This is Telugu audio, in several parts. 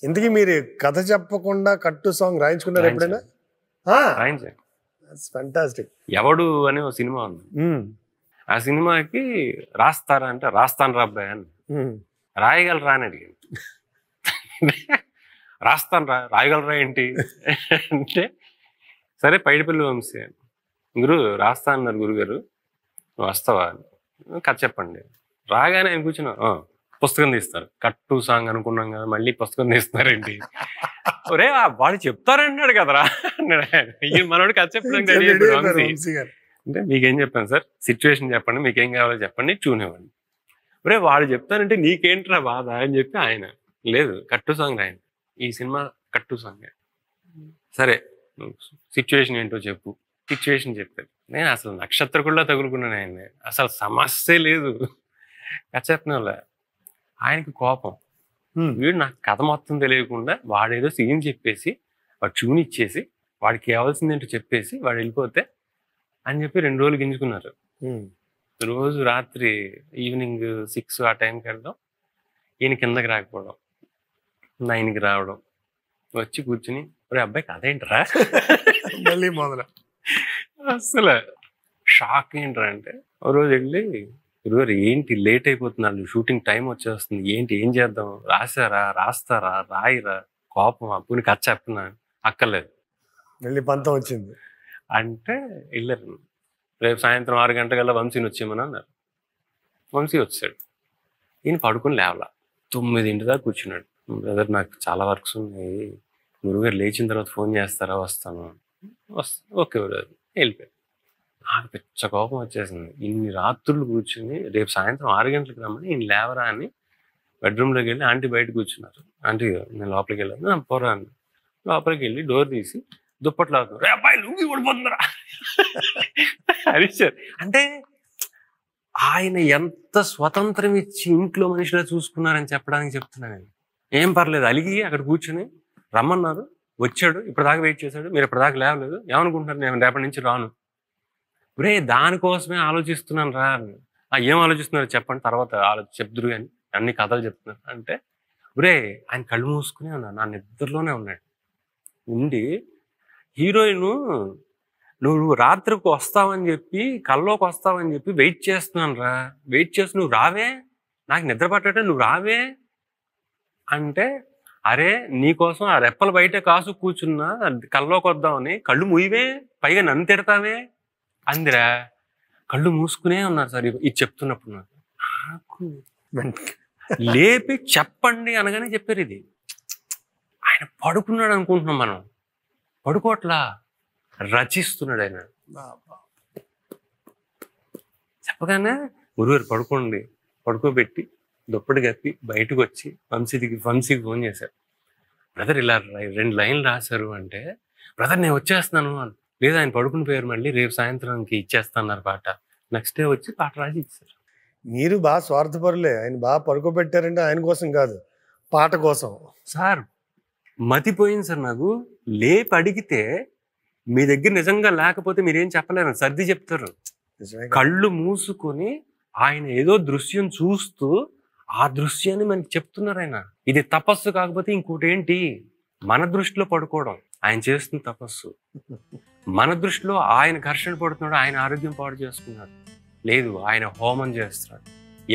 ఇంతకీ మీరు కథ చెప్పకుండా కట్టు సాంగ్ రాయించుకున్నారు ఎప్పుడైనా? ఫ్యాంటాస్టిక్. ఎవడు అనే ఒక సినిమా ఉంది. ఆ సినిమాకి రాస్తారా అంటే రాస్తాను రాబ్బాయి అని. రాయగలరా అని అడిగాను. రాస్తాను రాయగలరా ఏంటి అంటే సరే పైడిపల్లి వంశీ గురు రాస్తా అన్నారు గురుగారు, నువ్వు వస్తావా, కథ చెప్పండి. రాగానే ఆయన కూర్చున్నా పుస్తకం తీస్తారు. కట్టు సాంగ్ అనుకున్నాం కదా, మళ్ళీ పుస్తకం తీస్తున్నారేంటి? ఒరే వాడు చెప్తారన్నాడు కదరా అన్నాడు. మనోడు కథ చెప్పడానికి అంటే మీకేం చెప్పాను సార్, సిచ్యువేషన్ చెప్పండి, మీకేం కావాలో చెప్పండి, ట్యూన్ ఇవ్వండి. ఒరే వాడు చెప్తానంటే నీకేంట్రా బాధ అని చెప్పి ఆయన లేదు కట్టు సాంగ్ రాయండి, ఈ సినిమా కట్టు సాంగ్. సరే సిచ్యువేషన్ ఏంటో చెప్పు. సిచ్యువేషన్ చెప్పాడు. నేను అసలు నక్షత్రకుల్లా తగులుకున్నాను ఆయన, అసలు సమస్య లేదు. కథ చెప్పిన వాళ్ళ ఆయనకి కోపం. వీడు నాకు కథ మొత్తం తెలియకుండా వాడేదో సీన్ చెప్పేసి వాడు ట్యూన్ ఇచ్చేసి వాడికి కావాల్సిందేంటో చెప్పేసి వాడు వెళ్ళిపోతే అని చెప్పి 2 రోజులు గింజుకున్నారు. రోజు రాత్రి ఈవినింగ్ 6 ఆ టైంకి వెళ్ళడం, ఈయన కిందకి రాకపోవడం, 9కి రావడం, వచ్చి కూర్చుని ఒరే అబ్బాయి కథ ఏంటరా మళ్ళీ మొదలు. అసలు షాక్ ఏంట్రా అంటే ఓ రోజు వెళ్ళి గురుగారు ఏంటి లేట్ అయిపోతున్నాడు, షూటింగ్ టైం వచ్చేస్తుంది, ఏంటి ఏం చేద్దాం, రాస్తారా రాయిరా, కోపం అప్పుడు కథ చెప్పినా అక్కర్లేదు మళ్ళీ పంతం వచ్చింది అంటే వెళ్ళారు. రేపు సాయంత్రం 6 గంటలకల్లా వంశీని వచ్చేయమని అన్నారు. వంశీ వచ్చాడు. ఈయన పడుకుని లేవలా, 9 దాకా కూర్చున్నాడు. బ్రదర్ నాకు చాలా వర్క్స్ ఉన్నాయి, గురుగారు లేచిన తర్వాత ఫోన్ చేస్తారా, వస్తాను. ఓకే బ్రదర్ వెళ్ళిపోయాడు. నాకు పిచ్చ కోపం వచ్చేసింది. ఇన్ని రాత్రులు కూర్చుని రేపు సాయంత్రం 6 గంటలకు రమ్మని ఈయన లేవరా అని బెడ్రూమ్లోకి వెళ్ళి ఆంటీ బయట కూర్చున్నారు. ఆంటీ నేను లోపలికి వెళ్ళాను, పోరా అని లోపలికి వెళ్ళి డోర్ తీసి దుప్పట్లు అవుతున్నారు. రే అబ్బాయి లూంగి పడిపోతుందిరా అరిచారు. అంటే ఆయన ఎంత స్వతంత్రం ఇచ్చి ఇంట్లో మనిషిలా చూసుకున్నారని చెప్పడానికి చెప్తున్నాను. ఏం పర్లేదు, అలిగి అక్కడ కూర్చుని రమ్మన్నారు, వచ్చాడు, ఇప్పటిదాకా వెయిట్ చేశాడు, మీరు ఇప్పటిదాకా లేవలేదు, ఏమనుకుంటున్నారు నేను రేపటి నుంచి రాను. రే దానికోసమే ఆలోచిస్తున్నాను రా. ఏం ఆలోచిస్తున్నారు చెప్పండి, తర్వాత చెప్తురు కానీ అన్ని కథలు చెప్తున్నారు అంటే రే ఆయన కళ్ళు మూసుకునే ఉన్నాడు, నా నిద్రలోనే ఉన్నాడు. ఉండి హీరోయిన్ నువ్వు రాత్రికి వస్తావని చెప్పి కల్లోకి వస్తావని చెప్పి వెయిట్ చేస్తున్నాను రా, వెయిట్ చేసి నువ్వు రావే, నాకు నిద్ర పట్టటే నువ్వు రావే అంటే అరే నీకోసం ఆ రెప్పలు బయట కాసు కూర్చున్నా కల్లోకి వద్దామని కళ్ళు మూయవే, పైగా నన్ను తిడతావే అందిరా. కళ్ళు మూసుకునే ఉన్నారు సార్ ఇది చెప్తున్నప్పుడు. నాకు లేపి చెప్పండి అనగానే చెప్పారు. ఇది ఆయన పడుకున్నాడు అనుకుంటున్నాం మనం, పడుకోవట్లా, రచిస్తున్నాడు ఆయన. చెప్పగానే గురుగారు పడుకోండి, పడుకోబెట్టి దుప్పటి కప్పి బయటకు వచ్చి వంశీకి ఫోన్ చేశారు. బ్రదర్ ఇలా 2 లైన్లు రాశారు అంటే బ్రదర్ నేను వచ్చేస్తున్నాను అని. లేదా ఆయన పడుకుని పోయారు, మళ్ళీ రేపు సాయంత్రానికి ఇచ్చేస్తున్నారు పాట. నెక్స్ట్ డే వచ్చి పాట రాసి ఇచ్చారు. మీరు బాగా స్వార్థపరులే, ఆయన బాగా పడుకోబెట్టారంటే ఆయన కోసం కాదు, పాట కోసం. సార్ మతిపోయింది సార్ నాకు. లేపి అడిగితే మీ దగ్గర నిజంగా లేకపోతే మీరేం చెప్పలేరు, సర్ది చెప్తారు. కళ్ళు మూసుకొని ఆయన ఏదో దృశ్యం చూస్తూ ఆ దృశ్యాన్ని మనకి చెప్తున్నారు ఆయన. ఇది తపస్సు కాకపోతే ఇంకోటి ఏంటి? మన దృష్టిలో పడుకోవడం ఆయన చేస్తున్న తపస్సు. మన దృష్టిలో ఆయన ఘర్షణ పడుతున్నాడు, ఆయన ఆరోగ్యం పాడు చేసుకున్నాడు. లేదు ఆయన హోమం చేస్తున్నాడు,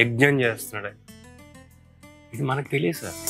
యజ్ఞం చేస్తున్నాడు. ఇది మనకు తెలియదు సార్.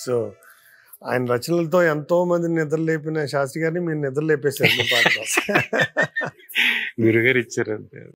సో ఆయన రచనలతో ఎంతో మంది నిద్ర లేపిన శాస్త్రి గారిని మీరు నిద్ర లేపేశారు మీ పాట కోసం. గురుగారు ఇచ్చారు అంతే.